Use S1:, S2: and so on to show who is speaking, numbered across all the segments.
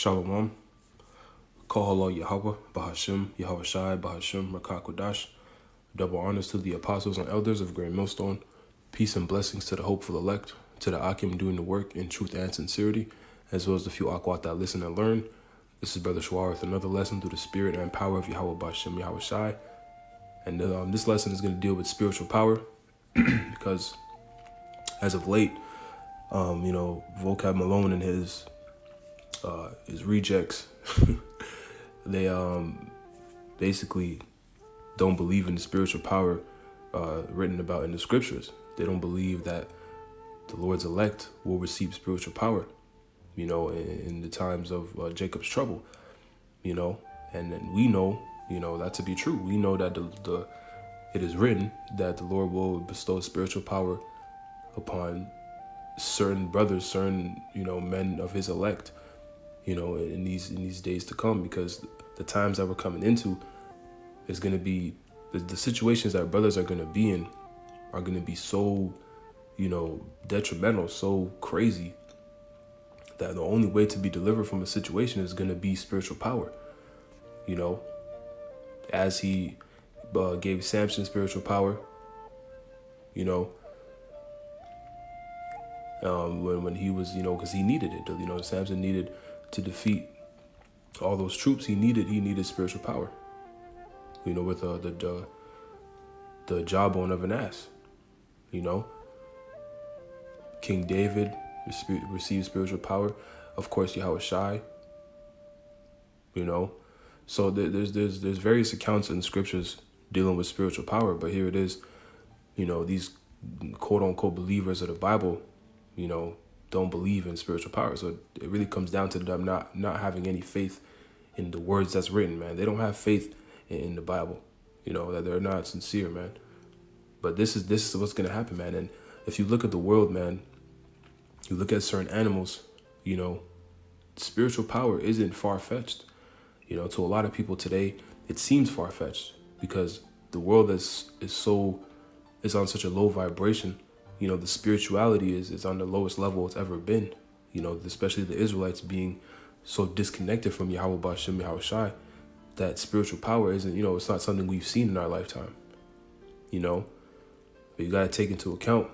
S1: Shalom. Kohalo Yahweh, Bahashim, Yahweh Shai, Bahashim, Rakakodash. Double honors to the apostles and elders of Great Millstone. Peace and blessings to the hopeful elect, to the Akim doing the work in truth and sincerity, as well as the few Akwat that listen and learn. This is Brother Shwar with another lesson through the spirit and power of Yahweh Bahashim, Yahweh Shai. And this lesson is going to deal with spiritual power because as of late, Vocab Malone and his rejects, they basically don't believe in the spiritual power written about in the scriptures. They don't believe that the Lord's elect will receive spiritual power, in the times of Jacob's trouble, and we know, that to be true. We know that it is written that the Lord will bestow spiritual power upon certain brothers, certain, men of his elect, in these days to come, because the times that we're coming into is going to be, the situations that brothers are going to be in are going to be so, detrimental, so crazy, that the only way to be delivered from a situation is going to be spiritual power, as he gave Samson spiritual power, when he was, because he needed it, Samson needed to defeat all those troops. He needed spiritual power, with the jawbone of an ass, King David received spiritual power, of course, Yahweh Shai, so there's various accounts in the scriptures dealing with spiritual power, but here it is, these quote unquote believers of the Bible, don't believe in spiritual power. So it really comes down to them not having any faith in the words that's written, man. They don't have faith in the Bible, that they're not sincere, man. But this is what's going to happen, man. And if you look at the world, man, you look at certain animals, spiritual power isn't far-fetched. To a lot of people today, it seems far-fetched because the world is on such a low vibration. The spirituality is on the lowest level it's ever been, especially the Israelites being so disconnected from Yahweh Bashim, Yahweh Shai, that spiritual power isn't, it's not something we've seen in our lifetime, but you got to take into account,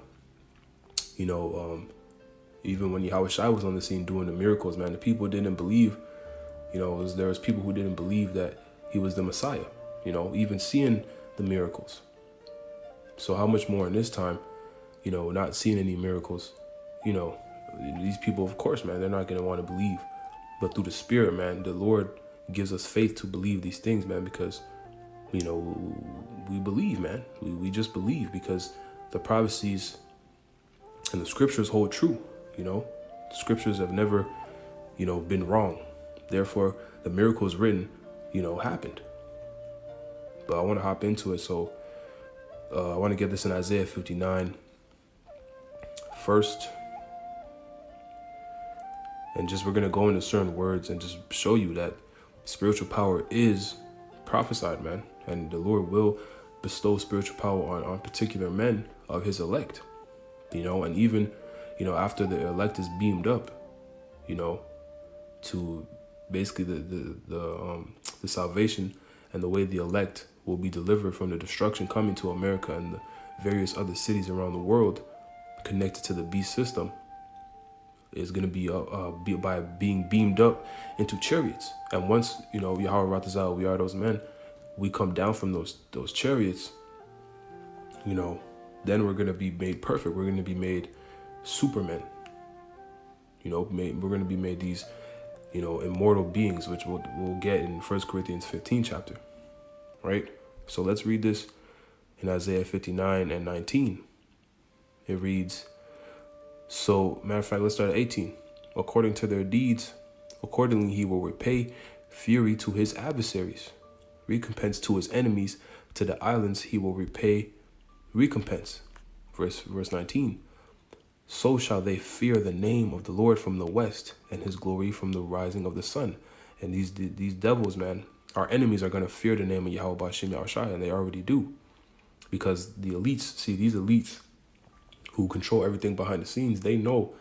S1: even when Yahweh Shai was on the scene doing the miracles, man, the people didn't believe, there was people who didn't believe that he was the Messiah, even seeing the miracles. So how much more in this time, not seeing any miracles, these people, of course, man, they're not going to want to believe. But through the Spirit, man, the Lord gives us faith to believe these things, man, because, we believe, man. We just believe because the prophecies and the scriptures hold true, The scriptures have never, been wrong. Therefore, the miracles written, happened. But I want to hop into it. So I want to get this in Isaiah 59 first. And we're going to go into certain words and just show you that spiritual power is prophesied, man. And the Lord will bestow spiritual power on particular men of his elect, and even, after the elect is beamed up, to basically the salvation and the way the elect will be delivered from the destruction coming to America and the various other cities around the world connected to the beast system is going to be by being beamed up into chariots. And once, Yahweh Ratazal, we are those men, we come down from those chariots, then we're going to be made perfect. We're going to be made supermen, we're going to be made these, immortal beings, which we'll get in 1 Corinthians 15 chapter, right? So let's read this in Isaiah 59 and 19. It reads, so, matter of fact, let's start at 18. According to their deeds, accordingly he will repay fury to his adversaries, recompense to his enemies. To the islands he will repay recompense. Verse 19. So shall they fear the name of the Lord from the west, and his glory from the rising of the sun. And these devils, man, our enemies are going to fear the name of Yahweh Bashim Yahweh Shai, and they already do. Because the elites, these elites who control everything behind the scenes, they know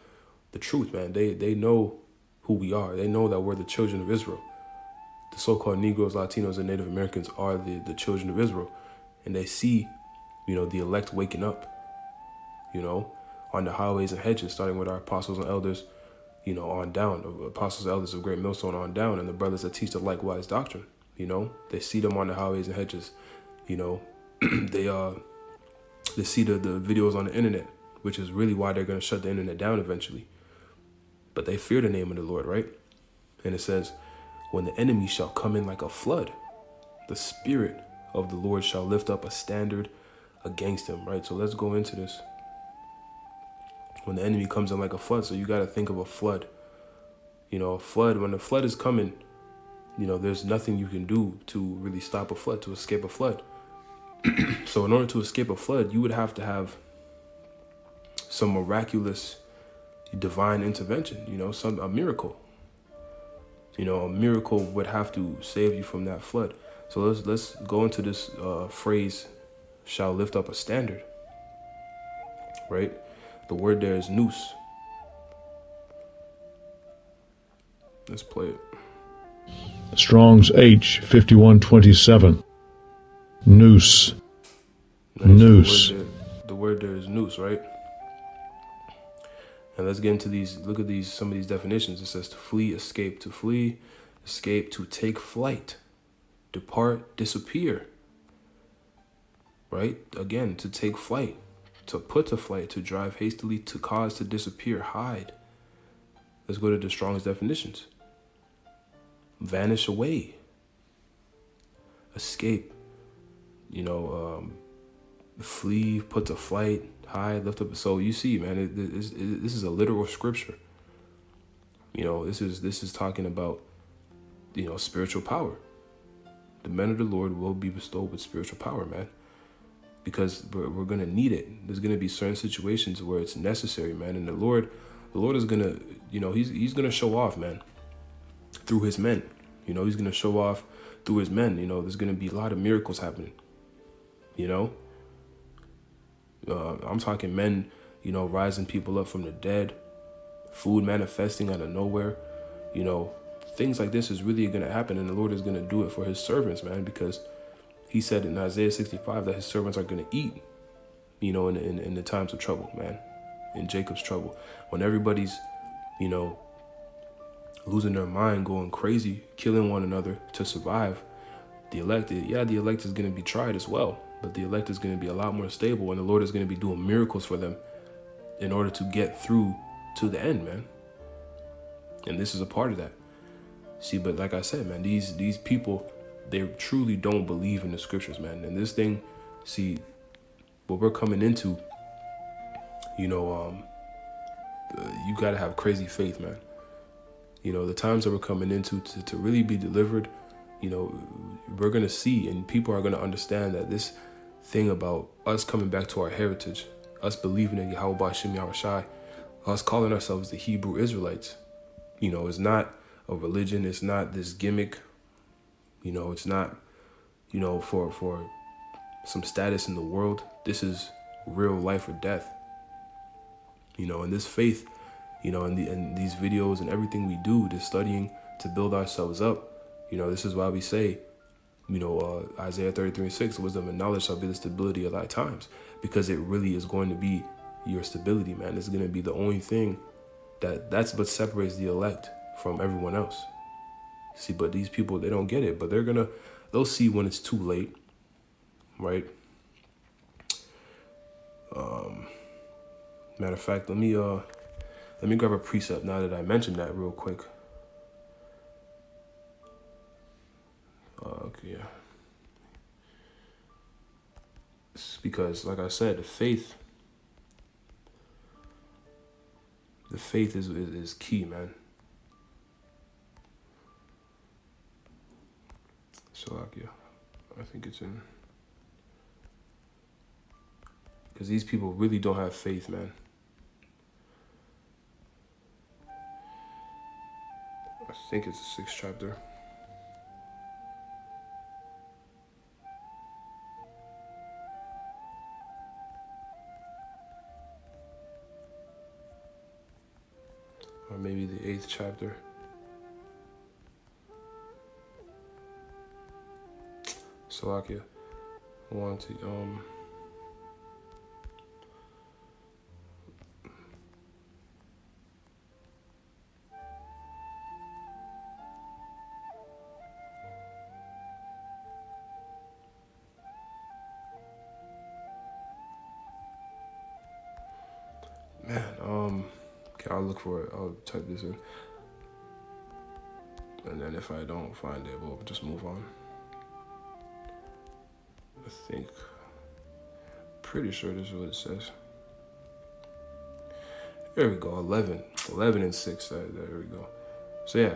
S1: the truth, man. They know who we are. They know that we're the children of Israel. The so-called Negros, Latinos, and Native Americans are the children of Israel. And they see, the elect waking up, on the highways and hedges, starting with our apostles and elders, on down, apostles and elders of Great Millstone on down, and the brothers that teach the likewise doctrine. They see them on the highways and hedges. They see the videos on the internet, which is really why they're going to shut the internet down eventually. But they fear the name of the Lord, right? And it says, when the enemy shall come in like a flood, the Spirit of the Lord shall lift up a standard against him, right? So let's go into this. When the enemy comes in like a flood, so you got to think of a flood. A flood, when the flood is coming, there's nothing you can do to really stop a flood, to escape a flood. So in order to escape a flood, you would have to have some miraculous divine intervention, a miracle. A miracle would have to save you from that flood. So let's go into this phrase, shall lift up a standard, right? The word there is noose. Let's play it.
S2: Strong's H 5127. Noose.
S1: Nice.
S2: Noose.
S1: The word there is noose, right? And let's get into these. Look at these. Some of these definitions. It says to flee, escape, to flee, escape, to take flight, depart, disappear. Right? Again, to take flight, to put to flight, to drive hastily, to cause to disappear, hide. Let's go to the Strong's definitions. Vanish away, escape, flee, put to flight, hide, lift up. So you see, man, this is a literal scripture. This is talking about, spiritual power. The men of the Lord will be bestowed with spiritual power, man, because we're going to need it. There's going to be certain situations where it's necessary, man. And the Lord is going to, he's going to show off, man, through his men. He's going to show off through his men. There's going to be a lot of miracles happening. I'm talking men, rising people up from the dead, food manifesting out of nowhere. Things like this is really going to happen, and the Lord is going to do it for his servants, man, because he said in Isaiah 65 that his servants are going to eat, in the times of trouble, man, in Jacob's trouble, when everybody's, losing their mind, going crazy, killing one another to survive. The elect is going to be tried as well, but the elect is going to be a lot more stable, and the Lord is going to be doing miracles for them in order to get through to the end, man. And this is a part of that. See, but like I said, man, these people, they truly don't believe in the scriptures, man. And this thing, see, what we're coming into, you got to have crazy faith, man. The times that we're coming into to really be delivered, we're going to see, and people are going to understand that this thing about us coming back to our heritage, us believing in Yahweh Bashim Yahushai, us calling ourselves the Hebrew Israelites, it's not a religion. It's not this gimmick. It's not, for some status in the world. This is real life or death. And this faith, and these videos and everything we do, this studying to build ourselves up, this is why we say, Isaiah 33:6, wisdom and knowledge shall be the stability of thy times, because it really is going to be your stability, man. It's going to be the only thing that's what separates the elect from everyone else. See, but these people, they don't get it, but they'll see when it's too late, right? Matter of fact, let me grab a precept now that I mentioned that real quick. Okay, yeah. It's because, like I said, the faith is key, man. So, yeah, I think it's in, because these people really don't have faith, man. I think it's the 6th chapter. Or maybe the 8th chapter. Salakia. I wanted to okay, I'll look for it. I'll type this in. And then if I don't find it, we'll just move on. I think, pretty sure this is what it says. There we go, 11 and 6, there we go. So yeah,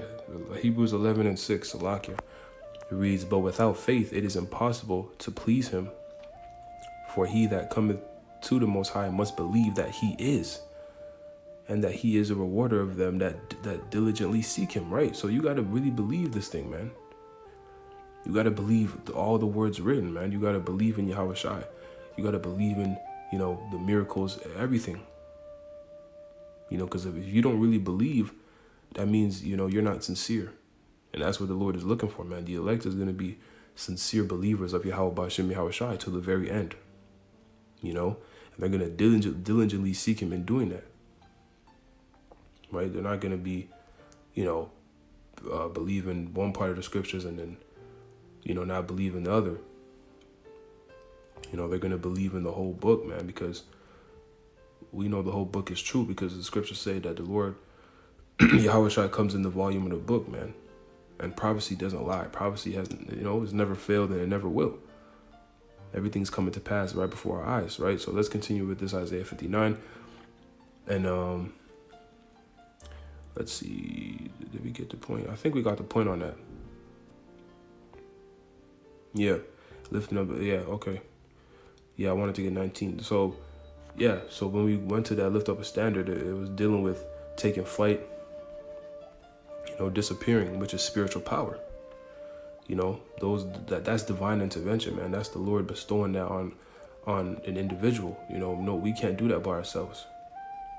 S1: Hebrews 11 and 6, Salakia. It reads, but without faith it is impossible to please him. For he that cometh to the Most High must believe that he is, and that he is a rewarder of them that diligently seek him, right? So you got to really believe this thing, man. You got to believe all the words written, man. You got to believe in Yahweh Shai. You got to believe in, the miracles, everything. Because if you don't really believe, that means, you're not sincere. And that's what the Lord is looking for, man. The elect is going to be sincere believers of Yahweh B'Shem Yahweh Shai till the very end. And they're going to diligently seek him in doing that. Right? They're not going to be, believe in one part of the scriptures and then, not believe in the other. They're going to believe in the whole book, man, because we know the whole book is true because the scriptures say that the Lord, Yahweh Shai, comes in the volume of the book, man. And prophecy doesn't lie. Prophecy hasn't, it's never failed and it never will. Everything's coming to pass right before our eyes, right? So let's continue with this Isaiah 59. And let's see, did we get the point? I think we got the point on that. Yeah, lifting up, yeah, okay. Yeah, I wanted to get 19. So, yeah, so when we went to that lift up a standard, it was dealing with taking flight, disappearing, which is spiritual power. That's divine intervention, man. That's the Lord bestowing that on an individual. No, we can't do that by ourselves.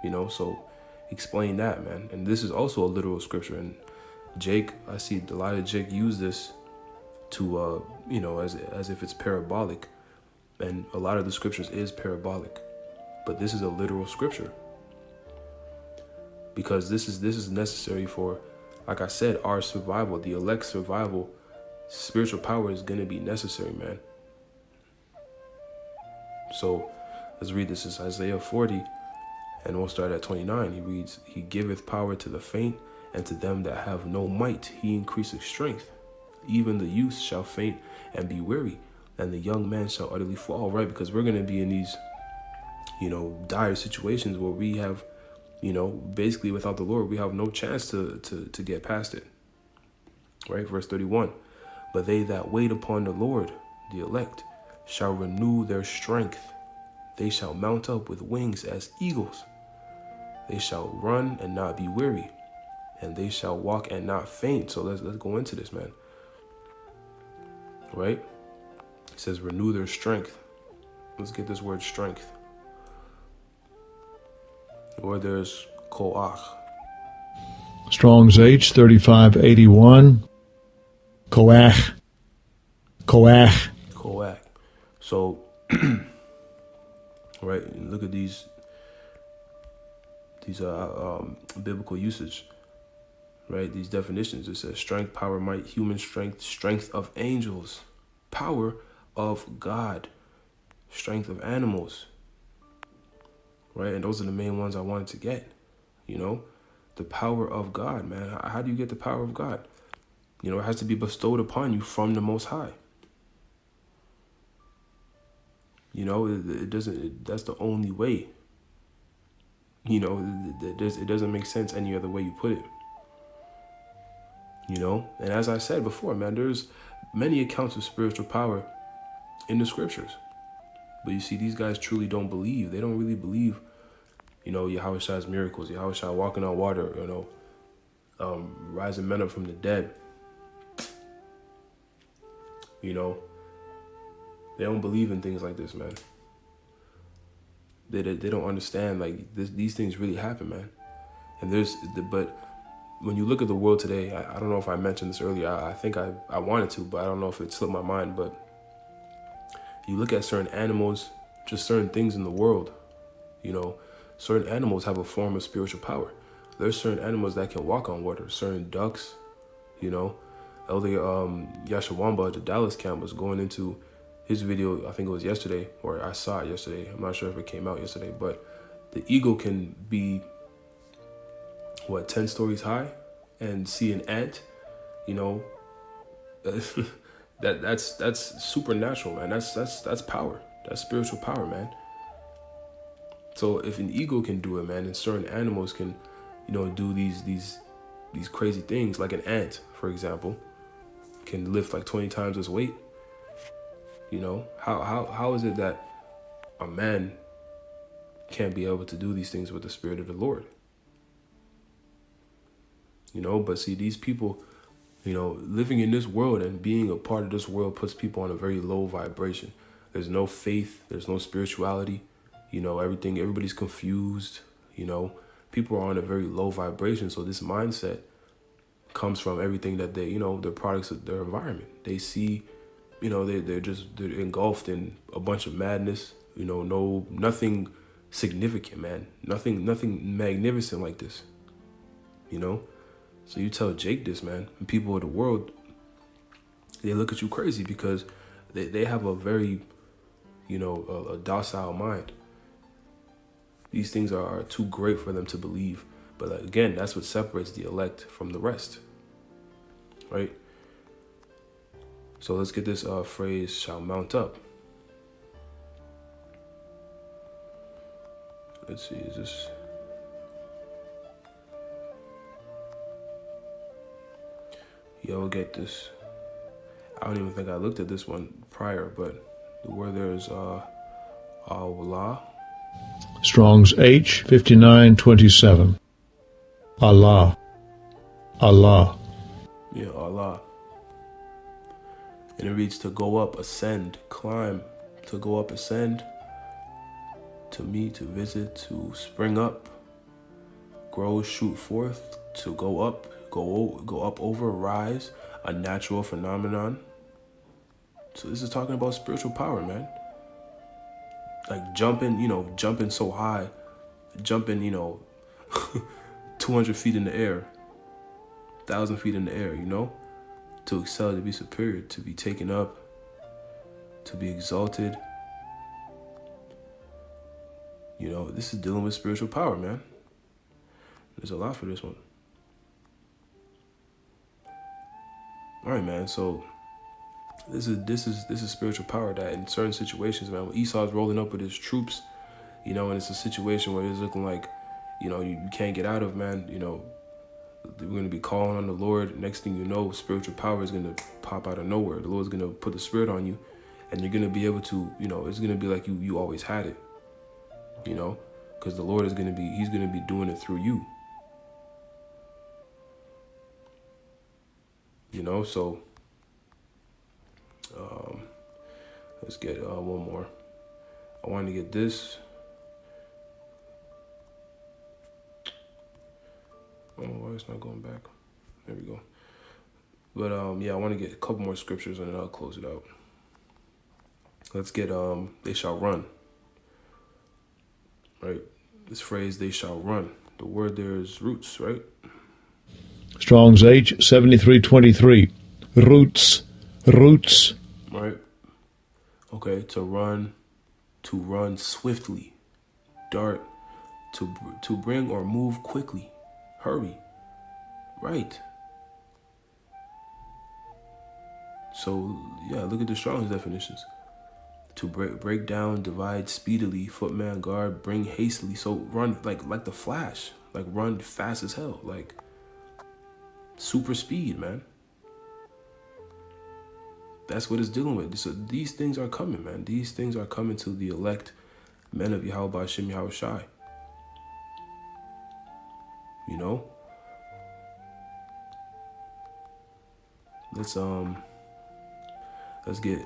S1: So explain that, man. And this is also a literal scripture. And Jake, I see a lot of Jake use this to, as if it's parabolic. And a lot of the scriptures is parabolic. But this is a literal scripture. Because this is necessary for, like I said, our survival, the elect survival. Spiritual power is going to be necessary, man. So let's read this. It's Isaiah 40, and we'll start at 29. He reads, he giveth power to the faint, and to them that have no might he increaseth strength. Even the youth shall faint and be weary, and the young man shall utterly fall, right? Because we're going to be in these, dire situations where we have, basically without the Lord, we have no chance to get past it. Right? Verse 31. But they that wait upon the Lord, the elect, shall renew their strength. They shall mount up with wings as eagles. They shall run and not be weary, and they shall walk and not faint. So let's go into this, man. Right? It says renew their strength. Let's get this word strength. The word there is koach.
S2: Strong's H 3581. Koach.
S1: So, right, look at these biblical usage, right? These definitions. It says strength, power, might, human strength, strength of angels, power of God, strength of animals, right? And those are the main ones I wanted to get, the power of God, man. How do you get the power of God? It has to be bestowed upon you from the Most High. It doesn't. That's the only way. It doesn't make sense any other way you put it. And as I said before, man, there's many accounts of spiritual power in the scriptures. But you see, these guys truly don't believe. They don't really believe, Yahweh Shai's miracles, Yahweh Shai walking on water, rising men up from the dead. They don't believe in things like this, man. They don't understand, like, these things really happen, man. And but when you look at the world today, I don't know if I mentioned this earlier. I think I wanted to, but I don't know if it slipped my mind. But You look at certain animals, just certain things in the world, you know, certain animals have a form of spiritual power. There's certain animals that can walk on water, certain ducks, you know. Elder Yasharala at the Dallas camp was going into his video, I think it was yesterday, or I saw it yesterday. I'm not sure if it came out yesterday, but the eagle can be, 10 stories high and see an ant, you know. that's supernatural, man. That's power. That's spiritual power, man. So if an eagle can do it, man, and certain animals can, you know, do these crazy things, like an ant, for example, can lift like 20 times its weight. You know, how is it that a man can't be able to do these things with the Spirit of the Lord? You know, but see, these people, you know, living in this world and being a part of this world puts people on a very low vibration. There's no faith. There's no spirituality. You know, everybody's confused. You know, people are on a very low vibration. So this mindset comes from everything that they, you know, they're products of their environment. They see, you know, they're engulfed in a bunch of madness. You know, nothing significant, man. Nothing magnificent like this. You know. So you tell Jake this, man, and people of the world, they look at you crazy because they have a very, you know, a docile mind. These things are too great for them to believe. But again, that's what separates the elect from the rest, right? So let's get this phrase, shall mount up. Let's see, is this... Yo, get this. I don't even think I looked at this one prior, but the word there is Allah.
S2: Strong's H 5927. Allah. Allah.
S1: Yeah, Allah. And it reads to go up, ascend, climb, to go up, ascend, to meet, to visit, to spring up, grow, shoot forth, to go up, go up over, rise, a natural phenomenon. So this is talking about spiritual power, man. Like jumping so high, jumping, 200 feet in the air, 1,000 feet in the air, you know, to excel, to be superior, to be taken up, to be exalted. You know, this is dealing with spiritual power, man. There's a lot for this one. All right, man. So this is spiritual power that in certain situations, man, when Esau's rolling up with his troops, you know, and it's a situation where it's looking like, you know, you can't get out of, man, you know, we're going to be calling on the Lord. Next thing you know, spiritual power is going to pop out of nowhere. The Lord's going to put the Spirit on you, and you're going to be able to, you know, it's going to be like you always had it, you know, because the Lord he's going to be doing it through you. You know, so let's get one more. I wanted to get this. Oh, why it's not going back? There we go. But yeah, I want to get a couple more scriptures and then I'll close it out. Let's get they shall run. Right? This phrase, they shall run. The word there is roots, right?
S2: Strong's H 7323. Roots.
S1: Right. Okay, to run swiftly, dart, to bring or move quickly, hurry. Right. So yeah, look at the Strong's definitions. To break down, divide speedily, footman, guard, bring hastily. So run like the Flash, like run fast as hell, like super speed, man. That's what it's dealing with. So these things are coming, man. These things are coming to the elect men of Yahweh B'Shem Yahweh Shai. You know? Let's get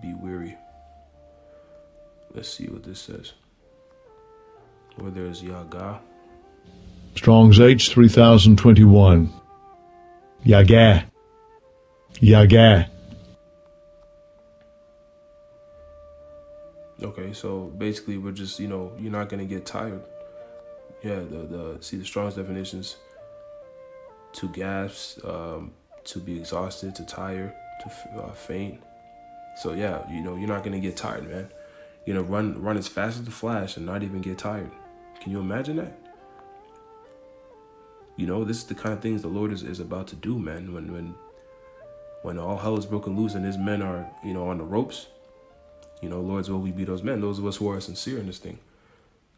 S1: be weary. Let's see what this says. Where there's Yaga.
S2: Strong's H 3021. Yaga.
S1: Okay, so basically we're just, you're not going to get tired. Yeah, the Strong's definitions: to gasp, to be exhausted, to tire, to faint. So yeah, you're not going to get tired, man. You're going to run as fast as the flash and not even get tired. Can you imagine that? This is the kind of things the Lord is about to do, man. When all hell is broken loose and his men are, on the ropes, Lord's will we be those men, those of us who are sincere in this thing.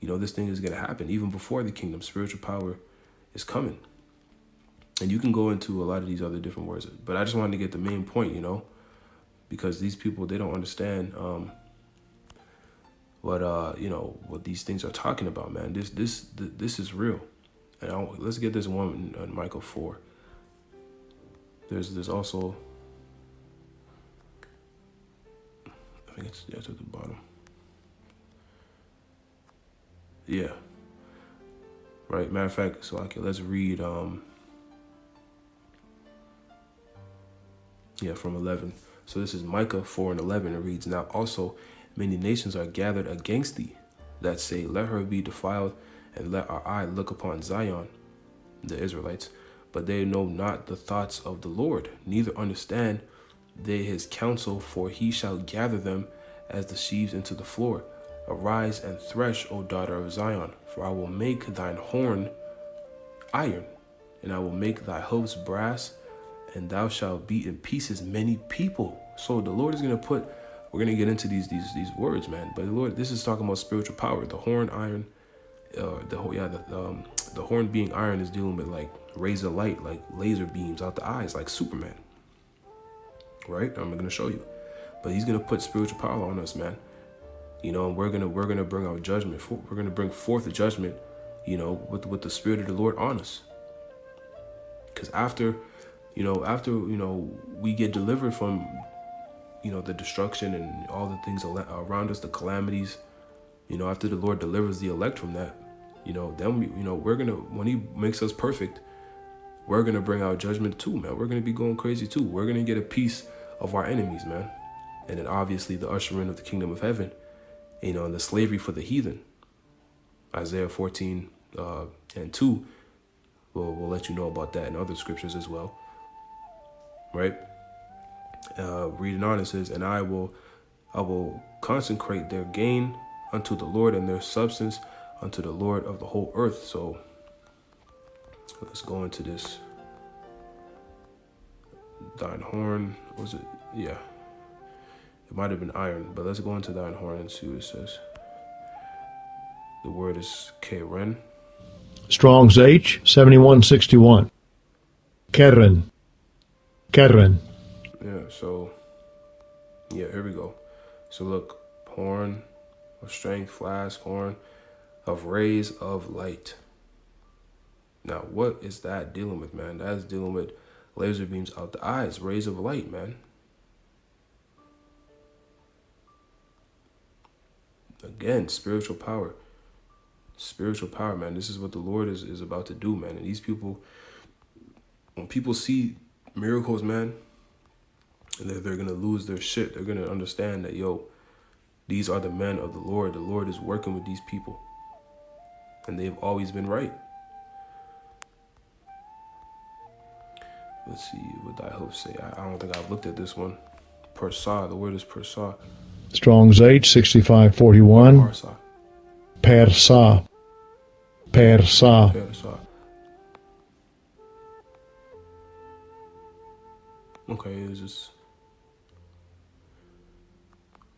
S1: This thing is going to happen even before the kingdom. Spiritual power is coming. And you can go into a lot of these other different words, but I just wanted to get the main point, because these people, they don't understand what these things are talking about, man. This is real. And let's get this one in Michael 4. There's also, I think it's at the bottom. Yeah. Right. Matter of fact, so okay, let's read from 11. So this is Micah 4:11. It reads, "Now also many nations are gathered against thee, that say, let her be defiled, and let our eye look upon Zion," the Israelites, "but they know not the thoughts of the Lord, neither understand they his counsel, for he shall gather them as the sheaves into the floor. Arise and thresh, O daughter of Zion, for I will make thine horn iron, and I will make thy hoofs brass, and thou shalt beat in pieces many people." So the Lord is going to we're going to get into these words, man. But the Lord, this is talking about spiritual power. The horn iron, the horn being iron is dealing with like razor light, like laser beams out the eyes, like Superman. Right? I'm going to show you. But he's going to put spiritual power on us, man. And we're going to bring our judgment. We're going to bring forth the judgment, with the Spirit of the Lord on us. Because after we get delivered from, the destruction and all the things around us, the calamities, after the Lord delivers the elect from that, then we're going to, when he makes us perfect, we're going to bring our judgment too, man. We're going to be going crazy too. We're going to get a piece of our enemies, man. And then obviously the ushering of the kingdom of heaven, and the slavery for the heathen. Isaiah 14 and 2 we'll let you know about that in other scriptures as well. Right? Reading on, it says, "And I will consecrate their gain unto the Lord, and their substance unto the Lord of the whole earth." So let's go into this. Thine horn, was it? Yeah. It might have been iron, but let's go into thine horn and see what it says. The word is keren.
S2: Strong's H, 7161. Keren. Keren.
S1: Yeah, so, here we go. So look, horn of strength, flask, horn of rays of light. Now, what is that dealing with, man? That's dealing with laser beams out the eyes, rays of light, man. Again, spiritual power. Spiritual power, man. This is what the Lord is about to do, man. And these people, when people see miracles, man, they're going to lose their shit. They're going to understand that, these are the men of the Lord. The Lord is working with these people. And they've always been right. Let's see what thy hope say. I don't think I've looked at this one. Persa, the word is persa.
S2: Strong's H, 6541.
S1: Parsa.
S2: Persa. Persa.
S1: Persa. Okay, it's just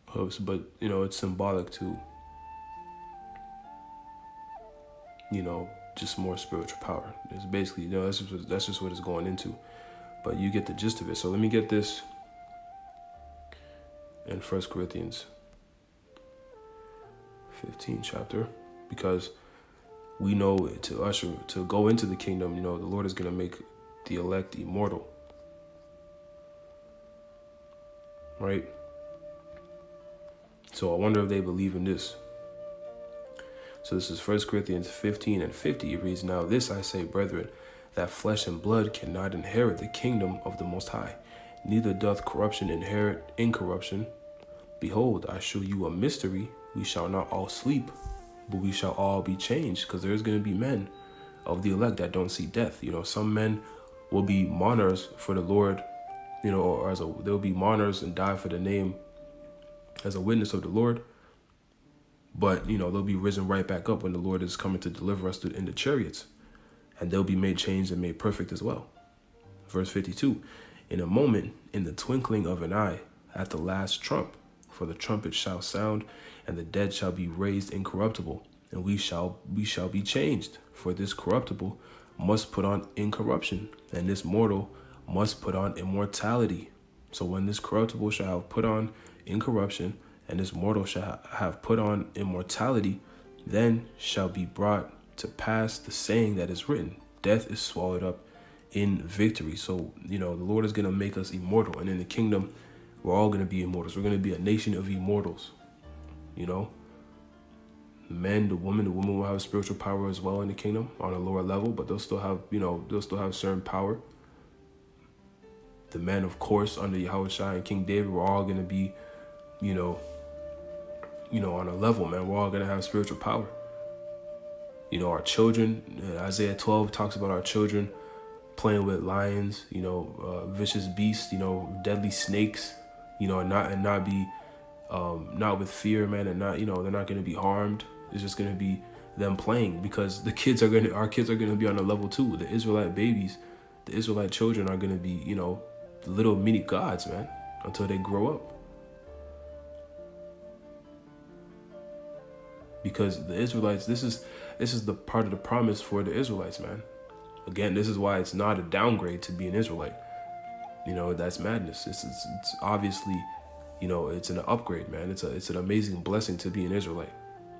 S1: hooves, but it's symbolic to just more spiritual power. It's basically that's just what it's going into, but you get the gist of it. So let me get this in 1 Corinthians 15 chapter, because we know to go into the kingdom, the Lord is going to make the elect immortal. Right? So I wonder if they believe in this. So this is 1 Corinthians 15 and 50. It reads, "Now this I say, brethren, that flesh and blood cannot inherit the kingdom of the Most High, neither doth corruption inherit incorruption, Behold, I show you a mystery. We shall not all sleep, but we shall all be changed. Because there's going to be men of the elect that don't see death. Some men will be martyrs for the Lord, or they'll be martyrs and die for the name as a witness of the Lord. But, they'll be risen right back up when the Lord is coming to deliver us in the chariots. And they'll be made changed and made perfect as well. Verse 52, in a moment, in the twinkling of an eye, at the last trump, for the trumpet shall sound, and the dead shall be raised incorruptible, and we shall be changed. For this corruptible must put on incorruption, and this mortal must put on immortality. So when this corruptible shall have put on incorruption, and this mortal shall have put on immortality, then shall be brought to pass the saying that is written, death is swallowed up in victory. So, the Lord is going to make us immortal. And in the kingdom, we're all going to be immortals. We're going to be a nation of immortals. The men, the woman will have spiritual power as well in the kingdom on a lower level, but they'll still have certain power. The men, of course, under Yahushua and King David, we're all going to be, on a level, man. We're all going to have spiritual power. Our children, Isaiah 12 talks about our children playing with lions, vicious beasts, deadly snakes, and not with fear, man, and not, they're not going to be harmed. It's just going to be them playing, because our kids are going to be on a level too. The Israelite babies, the Israelite children are going to be, little mini gods, man, until they grow up. Because the Israelites, this is the part of the promise for the Israelites, man. Again, this is why it's not a downgrade to be an Israelite. That's madness. It's obviously, it's an upgrade, man. It's an amazing blessing to be an Israelite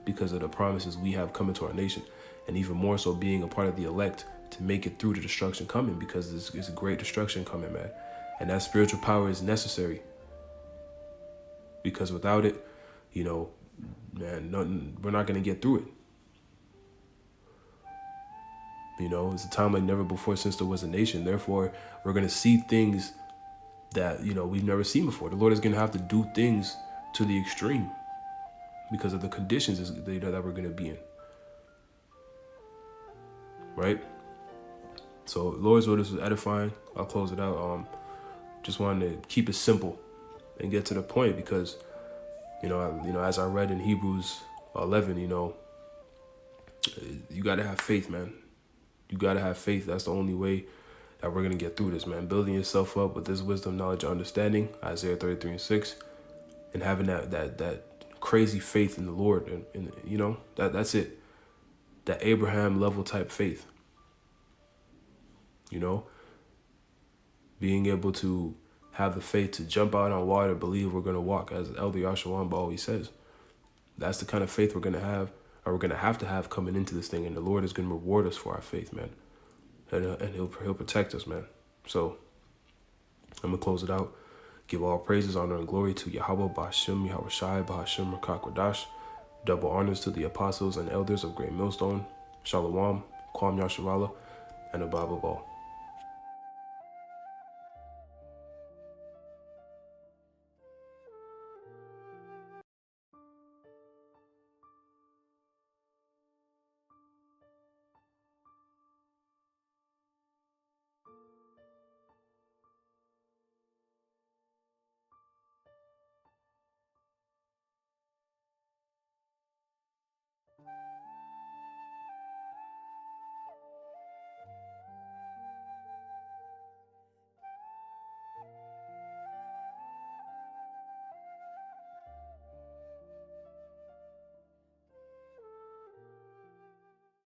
S1: because of the promises we have coming to our nation, and even more so being a part of the elect to make it through the destruction coming, because it's a great destruction coming, man. And that spiritual power is necessary, because without it, man, we're not going to get through it. It's a time like never before since there was a nation. Therefore, we're going to see things that, we've never seen before. The Lord is going to have to do things to the extreme because of the conditions that we're going to be in. Right? So, Lord's word is edifying. I'll close it out. Just wanted to keep it simple and get to the point, because as I read in Hebrews 11, you got to have faith, man. You got to have faith. That's the only way that we're going to get through this, man. Building yourself up with this wisdom, knowledge, understanding, Isaiah 33:6, and having that crazy faith in the Lord. And that's it. That Abraham level type faith. Being able to have the faith to jump out on water, believe we're going to walk, as Elder Yasharala always says. That's the kind of faith we're going to have, or we're going to have coming into this thing. And the Lord is going to reward us for our faith, man. And he'll protect us, man. So I'm going to close it out. Give all praises, honor, and glory to Yahweh, Ba'ashem, Yahushai, Ba'ashem, Rakakwadash. Double honors to the apostles and elders of Great Millstone. Shalom, Kwam Yasharala, and Abba Ball.